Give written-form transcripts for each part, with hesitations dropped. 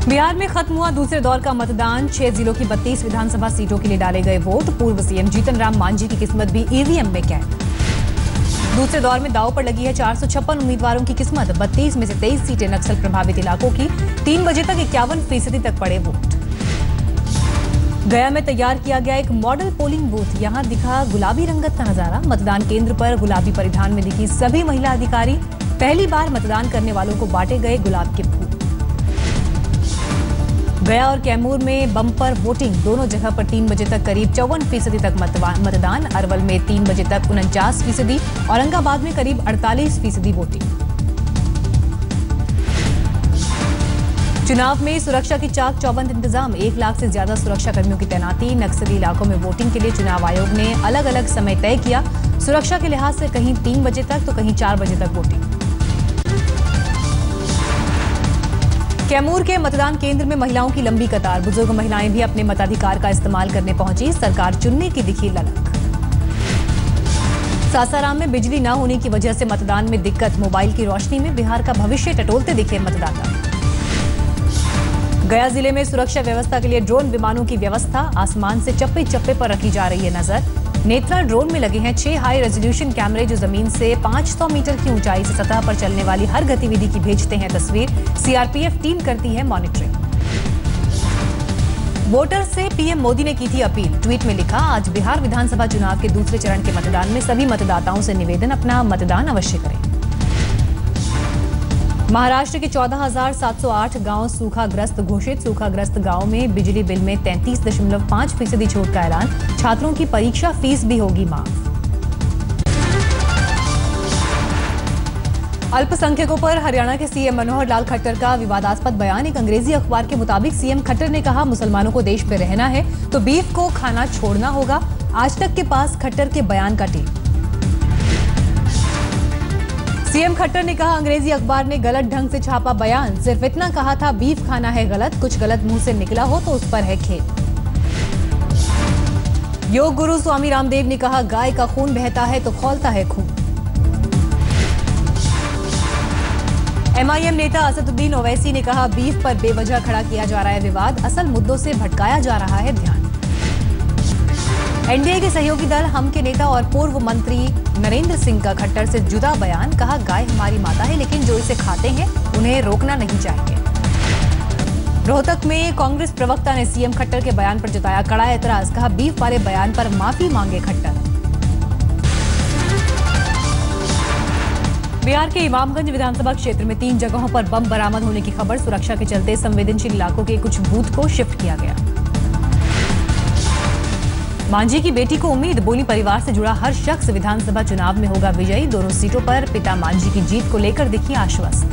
बिहार में खत्म हुआ दूसरे दौर का मतदान। 6 जिलों की 32 विधानसभा सीटों के लिए डाले गए वोट। पूर्व सीएम जीतन राम मांझी की किस्मत भी ईवीएम में कैद। दूसरे दौर में दांव पर लगी है 456 उम्मीदवारों की किस्मत। 32 में से 23 सीटें नक्सल प्रभावित इलाकों की। 3 बजे तक 51% तक पड़े वोट। गया में तैयार किया गया एक मॉडल पोलिंग बूथ। यहां दिखा गुलाबी रंगत का नजारा। मतदान केंद्र पर गुलाबी परिधान में दिखी सभी महिला अधिकारी। पहली बार मतदान करने वालों को बांटे गए गुलाब के फूल। गया और कैमूर में बम्पर वोटिंग। दोनों जगह पर 3 बजे तक करीब 54% तक मतदान। अरवल में 3 बजे तक 49%। औरंगाबाद में करीब 48% वोटिंग। चुनाव में सुरक्षा की चाक चौबंद इंतजाम। 1 लाख से ज्यादा सुरक्षा कर्मियों की तैनाती। नक्सली इलाकों में वोटिंग के लिए चुनाव आयोग ने अलग अलग समय तय किया। सुरक्षा के लिहाज से कहीं 3 बजे तक तो कहीं 4 बजे तक वोटिंग। कैमूर के मतदान केंद्र में महिलाओं की लंबी कतार। बुजुर्ग महिलाएं भी अपने मताधिकार का इस्तेमाल करने पहुंची। सरकार चुनने की दिखी ललक। सासाराम में बिजली न होने की वजह से मतदान में दिक्कत। मोबाइल की रोशनी में बिहार का भविष्य टटोलते दिखे मतदाता। गया जिले में सुरक्षा व्यवस्था के लिए ड्रोन विमानों की व्यवस्था। आसमान से चप्पे चप्पे पर रखी जा रही है नजर। नेत्रा ड्रोन में लगे हैं 6 हाई रेजोल्यूशन कैमरे जो जमीन से 500 मीटर की ऊंचाई से सतह पर चलने वाली हर गतिविधि की भेजते हैं तस्वीर। सीआरपीएफ टीम करती है मॉनिटरिंग। वोटर से पीएम मोदी ने की थी अपील। ट्वीट में लिखा, आज बिहार विधानसभा चुनाव के दूसरे चरण के मतदान में सभी मतदाताओं से निवेदन, अपना मतदान अवश्य करें। महाराष्ट्र के 14,708 गांव सूखाग्रस्त घोषित। सूखाग्रस्त गांव में बिजली बिल में 33.5% छूट का ऐलान। छात्रों की परीक्षा फीस भी होगी माफ। अल्पसंख्यकों पर हरियाणा के सीएम मनोहर लाल खट्टर का विवादास्पद बयान। एक अंग्रेजी अखबार के मुताबिक सीएम खट्टर ने कहा, मुसलमानों को देश पे रहना है तो बीफ को खाना छोड़ना होगा। आज तक के पास खट्टर के बयान का टेप। सीएम खट्टर ने कहा, अंग्रेजी अखबार ने गलत ढंग से छापा बयान। सिर्फ इतना कहा था बीफ खाना है गलत। कुछ गलत मुंह से निकला हो तो उस पर है खेद। योग गुरु स्वामी रामदेव ने कहा, गाय का खून बहता है तो खौलता है खून। एमआईएम नेता असदुद्दीन ओवैसी ने कहा, बीफ पर बेवजह खड़ा किया जा रहा है विवाद। असल मुद्दों से भटकाया जा रहा है ध्यान। एनडीए के सहयोगी दल हम के नेता और पूर्व मंत्री नरेंद्र सिंह का खट्टर से जुदा बयान। कहा, गाय हमारी माता है लेकिन जो इसे खाते हैं उन्हें रोकना नहीं चाहिए। रोहतक में कांग्रेस प्रवक्ता ने सीएम खट्टर के बयान पर जताया कड़ा एतराज। कहा, बीफ वाले बयान पर माफी मांगे खट्टर। बिहार के इमामगंज विधानसभा क्षेत्र में 3 जगहों पर बम बरामद होने की खबर। सुरक्षा के चलते संवेदनशील इलाकों के कुछ बूथ को शिफ्ट किया गया। मांझी की बेटी को उम्मीद। बोली, परिवार से जुड़ा हर शख्स विधानसभा चुनाव में होगा विजयी। दोनों सीटों पर पिता मांझी की जीत को लेकर दिखी आश्वस्त।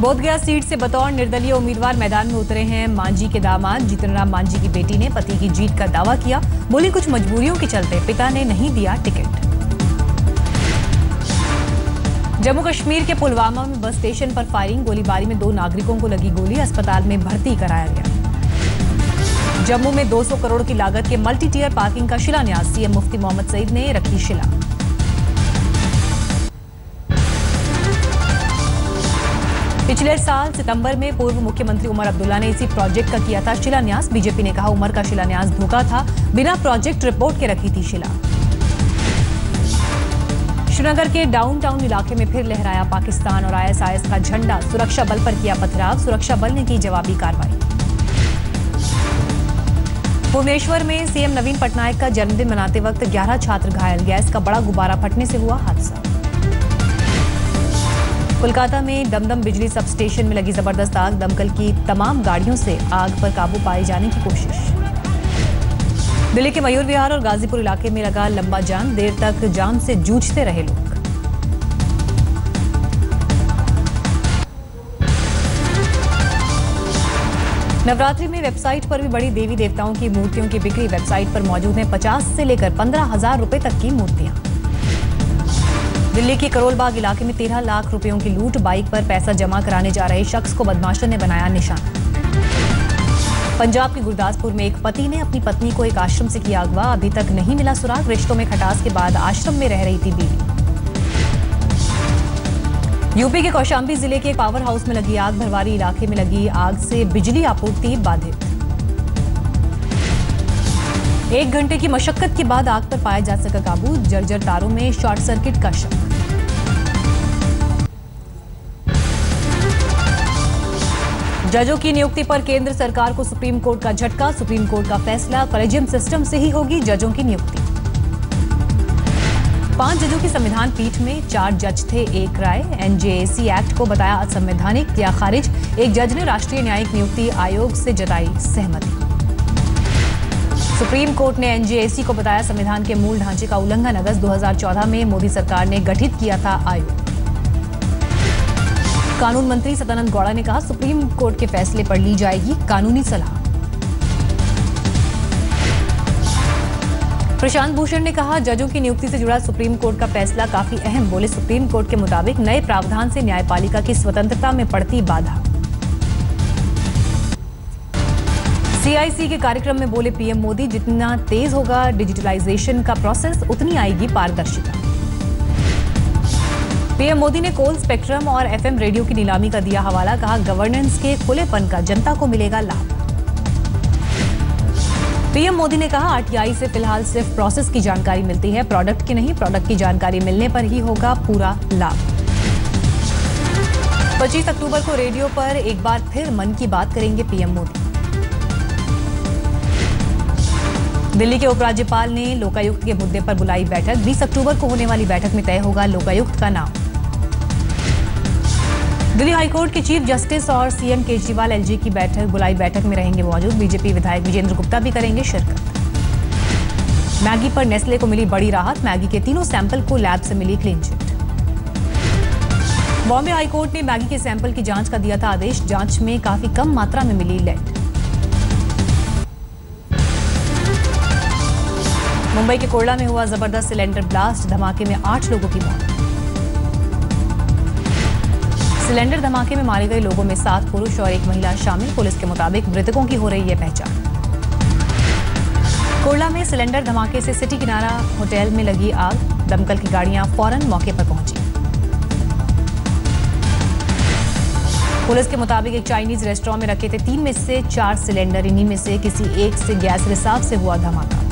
बोधगया सीट से बतौर निर्दलीय उम्मीदवार मैदान में उतरे हैं मांझी के दामाद। जीतन राम मांझी की बेटी ने पति की जीत का दावा किया। बोली, कुछ मजबूरियों के चलते पिता ने नहीं दिया टिकट। जम्मू कश्मीर के पुलवामा में बस स्टेशन पर फायरिंग। गोलीबारी में 2 नागरिकों को लगी गोली। अस्पताल में भर्ती कराया गया। जम्मू में 200 करोड़ की लागत के मल्टी टियर पार्किंग का शिलान्यास। सीएम मुफ्ती मोहम्मद सईद ने रखी शिला। पिछले साल सितंबर में पूर्व मुख्यमंत्री उमर अब्दुल्ला ने इसी प्रोजेक्ट का किया था शिलान्यास। बीजेपी ने कहा, उमर का शिलान्यास धोखा था। बिना प्रोजेक्ट रिपोर्ट के रखी थी शिला। श्रीनगर के डाउनटाउन इलाके में फिर लहराया पाकिस्तान और आईएसआईएस का झंडा। सुरक्षा बल पर किया पथराव। सुरक्षा बल ने की जवाबी कार्रवाई। भुवनेश्वर में सीएम नवीन पटनायक का जन्मदिन मनाते वक्त 11 छात्र घायल। गैस का बड़ा गुब्बारा फटने से हुआ हादसा। कोलकाता में दमदम बिजली सब स्टेशन में लगी जबरदस्त आग। दमकल की तमाम गाड़ियों से आग पर काबू पाए जाने की कोशिश। दिल्ली के मयूर विहार और गाजीपुर इलाके में लगा लंबा जाम। देर तक जाम से जूझते रहे लोग। नवरात्रि में वेबसाइट पर भी बड़ी देवी देवताओं की मूर्तियों की बिक्री। वेबसाइट पर मौजूद हैं 50 से लेकर 15,000 रुपए तक की मूर्तियां। दिल्ली के करोलबाग इलाके में 13 लाख रुपयों की लूट। बाइक पर पैसा जमा कराने जा रहे शख्स को बदमाशों ने बनाया निशाना। पंजाब के गुरदासपुर में एक पति ने अपनी पत्नी को एक आश्रम से किया अगवा। अभी तक नहीं मिला सुराग। रिश्तों में खटास के बाद आश्रम में रह रही थी बीवी। यूपी के कौशाम्बी जिले के एक पावर हाउस में लगी आग। भरवारी इलाके में लगी आग से बिजली आपूर्ति बाधित। 1 घंटे की मशक्कत के बाद आग पर पाया जा सका काबू। जर्जर तारों में शॉर्ट सर्किट का शक। जजों की नियुक्ति पर केंद्र सरकार को सुप्रीम कोर्ट का झटका। सुप्रीम कोर्ट का फैसला, कॉलेजियम सिस्टम से ही होगी जजों की नियुक्ति। 5 जजों की संविधान पीठ में 4 जज थे, एक राय। एनजेएसी एक्ट को बताया असंवैधानिक, किया खारिज। एक जज ने राष्ट्रीय न्यायिक नियुक्ति आयोग से जताई सहमति। सुप्रीम कोर्ट ने एनजेएसी को बताया संविधान के मूल ढांचे का उल्लंघन। अगस्त 2014 में मोदी सरकार ने गठित किया था आयोग। कानून मंत्री सदानंद गौड़ा ने कहा सुप्रीम कोर्ट के फैसले पर ली जाएगी कानूनी सलाह। प्रशांत भूषण ने कहा जजों की नियुक्ति से जुड़ा सुप्रीम कोर्ट का फैसला काफी अहम। बोले सुप्रीम कोर्ट के मुताबिक नए प्रावधान से न्यायपालिका की स्वतंत्रता में पड़ती बाधा। सीआईसी के कार्यक्रम में बोले पीएम मोदी जितना तेज होगा डिजिटलाइजेशन का प्रोसेस उतनी आएगी पारदर्शिता। पीएम मोदी ने कोल स्पेक्ट्रम और एफएम रेडियो की नीलामी का दिया हवाला। कहा गवर्नेंस के खुलेपन का जनता को मिलेगा लाभ। पीएम मोदी ने कहा आरटीआई से फिलहाल सिर्फ प्रोसेस की जानकारी मिलती है, प्रोडक्ट की नहीं। प्रोडक्ट की जानकारी मिलने पर ही होगा पूरा लाभ। 25 अक्टूबर को रेडियो पर एक बार फिर मन की बात करेंगे पीएम मोदी। दिल्ली के उपराज्यपाल ने लोकायुक्त के मुद्दे पर बुलाई बैठक। 20 अक्टूबर को होने वाली बैठक में तय होगा लोकायुक्त का नाम। दिल्ली हाईकोर्ट के चीफ जस्टिस और सीएम केजरीवाल एलजी की बुलाई बैठक में रहेंगे मौजूद। बीजेपी विधायक विजेंद्र गुप्ता भी करेंगे शिरकत। मैगी पर नेस्ले को मिली बड़ी राहत। मैगी के 3 सैंपल को लैब से मिली क्लीन चिट। बॉम्बे हाईकोर्ट ने मैगी के सैंपल की जांच का दिया था आदेश। जांच में काफी कम मात्रा में मिली लेड। मुंबई के कोरला में हुआ जबरदस्त सिलेंडर ब्लास्ट। धमाके में 8 लोगों की मौत। सिलेंडर धमाके में मारे गए लोगों में 7 पुरुष और 1 महिला शामिल। पुलिस के मुताबिक मृतकों की हो रही है पहचान। कोरला में सिलेंडर धमाके से सिटी किनारा होटल में लगी आग। दमकल की गाड़ियां फौरन मौके पर पहुंची। पुलिस के मुताबिक एक चाइनीज रेस्टोरेंट में रखे थे 3 में से 4 सिलेंडर। इन्हीं में से किसी एक से गैस रिसाव से हुआ धमाका।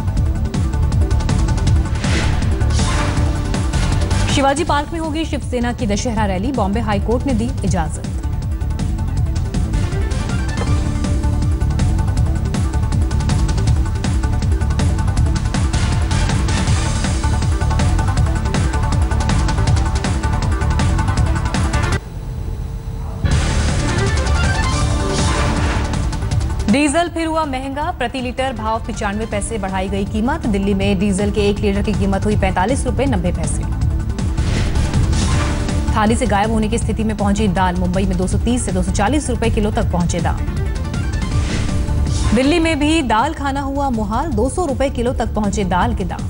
शिवाजी पार्क में होगी शिवसेना की दशहरा रैली। बॉम्बे हाईकोर्ट ने दी इजाजत। डीजल फिर हुआ महंगा। प्रति लीटर भाव 95 पैसे बढ़ाई गई कीमत। दिल्ली में डीजल के 1 लीटर की कीमत हुई 45 रुपए 90 पैसे। थाली से गायब होने की स्थिति में पहुंची दाल। मुंबई में 230 से 240 रुपए किलो तक पहुंचे दाम। दिल्ली में भी दाल खाना हुआ मुहाल। 200 रुपए किलो तक पहुंचे दाल के दाम।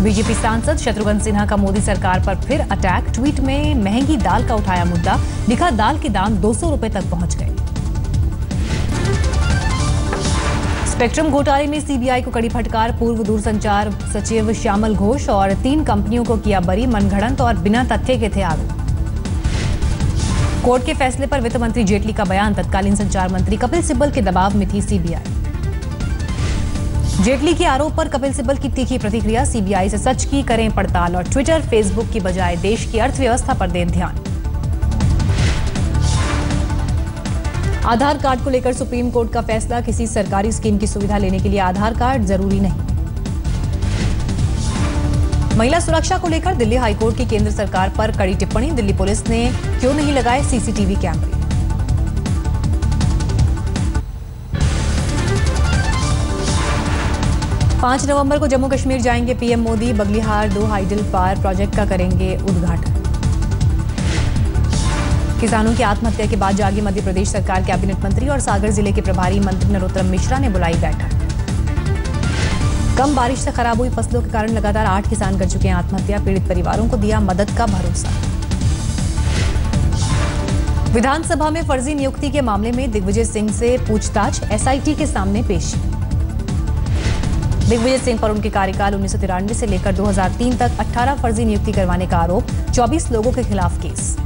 बीजेपी सांसद शत्रुघ्न सिन्हा का मोदी सरकार पर फिर अटैक। ट्वीट में महंगी दाल का उठाया मुद्दा। लिखा दाल के दाम 200 रुपए तक पहुंच गए। स्पेक्ट्रम घोटाले में सीबीआई को कड़ी फटकार। पूर्व दूरसंचार सचिव श्यामल घोष और 3 कंपनियों को किया बरी। मनगढ़ंत और बिना तथ्य के थे आरोप। कोर्ट के फैसले पर वित्त मंत्री जेटली का बयान। तत्कालीन संचार मंत्री कपिल सिब्बल के दबाव में थी सीबीआई। जेटली के आरोप पर कपिल सिब्बल की तीखी प्रतिक्रिया। सीबीआई से सच की करें पड़ताल और ट्विटर फेसबुक की बजाय देश की अर्थव्यवस्था पर दें ध्यान। आधार कार्ड को लेकर सुप्रीम कोर्ट का फैसला। किसी सरकारी स्कीम की सुविधा लेने के लिए आधार कार्ड जरूरी नहीं। महिला सुरक्षा को लेकर दिल्ली हाईकोर्ट की केंद्र सरकार पर कड़ी टिप्पणी। दिल्ली पुलिस ने क्यों नहीं लगाए सीसीटीवी कैमरे। पांच नवंबर को जम्मू कश्मीर जाएंगे PM Modi. Baglihar 2 hydel power project का करेंगे उद्घाटन। किसानों की आत्महत्या के बाद जागी मध्य प्रदेश सरकार। कैबिनेट मंत्री और सागर जिले के प्रभारी मंत्री नरोत्तम मिश्रा ने बुलाई बैठक। कम बारिश से खराब हुई फसलों के कारण लगातार 8 किसान कर चुके हैं आत्महत्या। पीड़ित परिवारों को दिया मदद का भरोसा। विधानसभा में फर्जी नियुक्ति के मामले में दिग्विजय सिंह से पूछताछ। एसआईटी के सामने पेशी। दिग्विजय सिंह पर उनके कार्यकाल 1993 से लेकर 2003 तक 18 फर्जी नियुक्ति करवाने का आरोप। 24 लोगों के खिलाफ केस।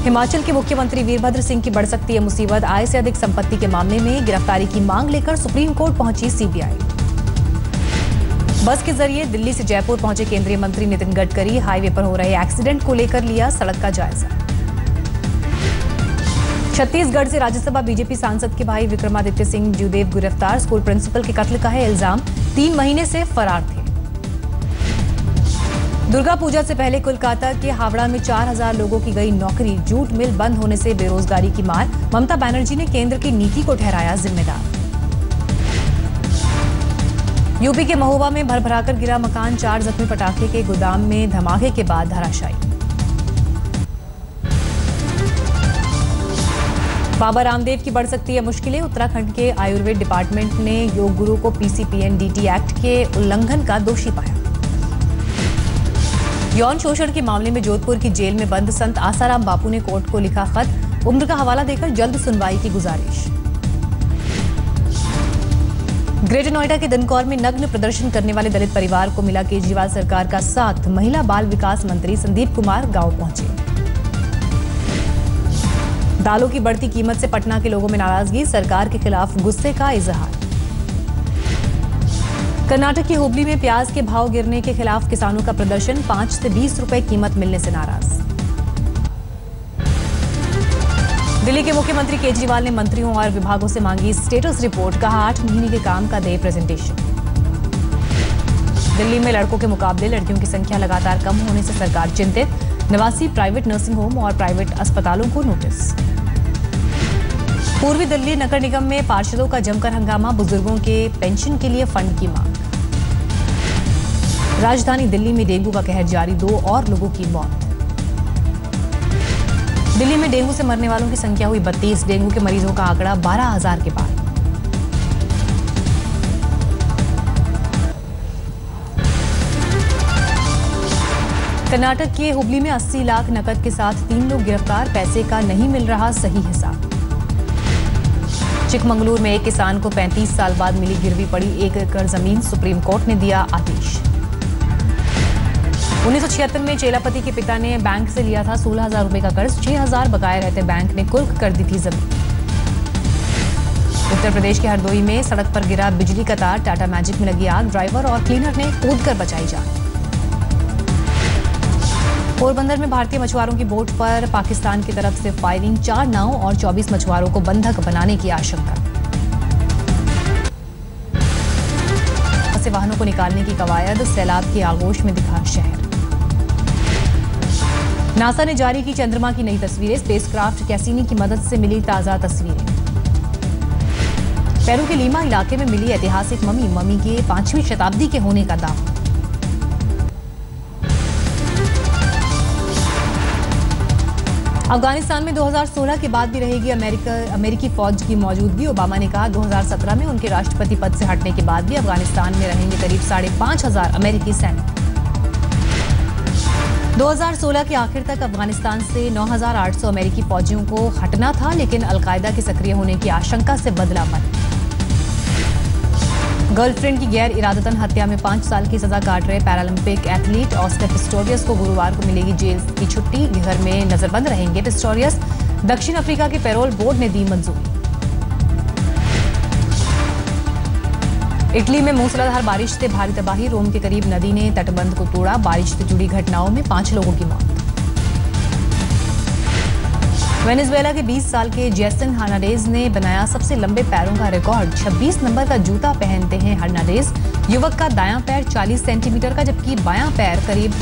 हिमाचल के मुख्यमंत्री वीरभद्र सिंह की बढ़ सकती है मुसीबत। आय से अधिक संपत्ति के मामले में गिरफ्तारी की मांग लेकर सुप्रीम कोर्ट पहुंची सीबीआई। बस के जरिए दिल्ली से जयपुर पहुंचे केंद्रीय मंत्री नितिन गडकरी। हाईवे पर हो रहे एक्सीडेंट को लेकर लिया सड़क का जायजा। छत्तीसगढ़ से राज्यसभा बीजेपी सांसद के भाई विक्रमादित्य सिंह जूदेव गिरफ्तार। स्कूल प्रिंसिपल के कत्ल का है इल्जाम। 3 महीने से फरार थे। दुर्गा पूजा से पहले कोलकाता के हावड़ा में 4000 लोगों की गई नौकरी। जूट मिल बंद होने से बेरोजगारी की मार। ममता बनर्जी ने केंद्र की नीति को ठहराया जिम्मेदार। यूपी के महोबा में भरभराकर गिरा मकान। 4 जख्मी। पटाखे के गोदाम में धमाके के बाद धराशायी। बाबा रामदेव की बढ़ सकती है मुश्किलें। उत्तराखंड के आयुर्वेद डिपार्टमेंट ने योग गुरु को पीसीपीएनडीटी एक्ट के उल्लंघन का दोषी पाया। यौन शोषण के मामले में जोधपुर की जेल में बंद संत आसाराम बापू ने कोर्ट को लिखा खत। उम्र का हवाला देकर जल्द सुनवाई की गुजारिश। ग्रेटर नोएडा के दनकौर में नग्न प्रदर्शन करने वाले दलित परिवार को मिला केजरीवाल सरकार का साथ। महिला बाल विकास मंत्री संदीप कुमार गांव पहुंचे। दालों की बढ़ती कीमत से पटना के लोगों में नाराजगी। सरकार के खिलाफ गुस्से का इजहार। कर्नाटक की हुबली में प्याज के भाव गिरने के खिलाफ किसानों का प्रदर्शन। 5 से 20 रुपए कीमत मिलने से नाराज। दिल्ली के मुख्यमंत्री केजरीवाल ने मंत्रियों और विभागों से मांगी स्टेटस रिपोर्ट। कहा 8 महीने के काम का दे प्रेजेंटेशन। दिल्ली में लड़कों के मुकाबले लड़कियों की संख्या लगातार कम होने से सरकार चिंतित। 89 प्राइवेट नर्सिंग होम और प्राइवेट अस्पतालों को नोटिस। पूर्वी दिल्ली नगर निगम में पार्षदों का जमकर हंगामा। बुजुर्गों के पेंशन के लिए फंड की मांग। राजधानी दिल्ली में डेंगू का कहर जारी। 2 और लोगों की मौत। दिल्ली में डेंगू से मरने वालों की संख्या हुई 32। डेंगू के मरीजों का आंकड़ा 12,000 के पार। कर्नाटक के हुबली में 80 लाख नकद के साथ 3 लोग गिरफ्तार। पैसे का नहीं मिल रहा सही हिसाब। चिकमंगलूर में एक किसान को 35 साल बाद मिली गिरवी पड़ी 1 एकड़ जमीन। सुप्रीम कोर्ट ने दिया आदेश। 1976 में चेलापति के पिता ने बैंक से लिया था 16,000 रुपए का कर्ज। 6,000 बकाया रहते बैंक ने कुर्क कर दी थी जमीन। उत्तर प्रदेश के हरदोई में सड़क पर गिरा बिजली का तार। टाटा मैजिक में लगी आग। ड्राइवर और क्लीनर ने कूदकर बचाई जान। पोरबंदर में भारतीय मछुआरों की बोट पर पाकिस्तान की तरफ से फायरिंग। 4 नाव और 24 मछुआरों को बंधक बनाने की आशंका। से वाहनों को निकालने की कवायद। सैलाब की आगोश में दिखा शहर। नासा ने जारी की चंद्रमा की नई तस्वीरें। स्पेसक्राफ्ट कैसिनी की मदद से मिली ताजा तस्वीरें। पेरू के लीमा इलाके में मिली ऐतिहासिक ममी के 5वीं शताब्दी के होने का दावा। अफगानिस्तान में 2016 के बाद भी रहेगी अमेरिकी फौज की मौजूदगी। ओबामा ने कहा 2017 में उनके राष्ट्रपति पद से हटने के बाद भी अफगानिस्तान में रहेंगे करीब 5,500 अमेरिकी सैनिक। 2016 के आखिर तक अफगानिस्तान से 9,800 अमेरिकी फौजियों को हटना था, लेकिन अलकायदा के सक्रिय होने की आशंका से बदला मन। गर्लफ्रेंड की गैर इरादतन हत्या में 5 साल की सजा काट रहे पैरालंपिक एथलीट ऑस्कर पिस्टोरियस को गुरुवार को मिलेगी जेल की छुट्टी। घर में नजरबंद रहेंगे पिस्टोरियस। दक्षिण अफ्रीका के पेरोल बोर्ड ने दी मंजूरी। इटली में मूसलाधार बारिश से भारी तबाही। रोम के करीब नदी ने तटबंध को तोड़ा। बारिश से जुड़ी घटनाओं में 5 लोगों की मौत। वेनेजुएला के 20 साल के जेसन हर्नांडेज ने बनाया सबसे लंबे पैरों का रिकॉर्ड। 26 नंबर का जूता पहनते हैं हर्नांडेज। युवक का दायां पैर 40 सेंटीमीटर का, जबकि बायां पैर करीब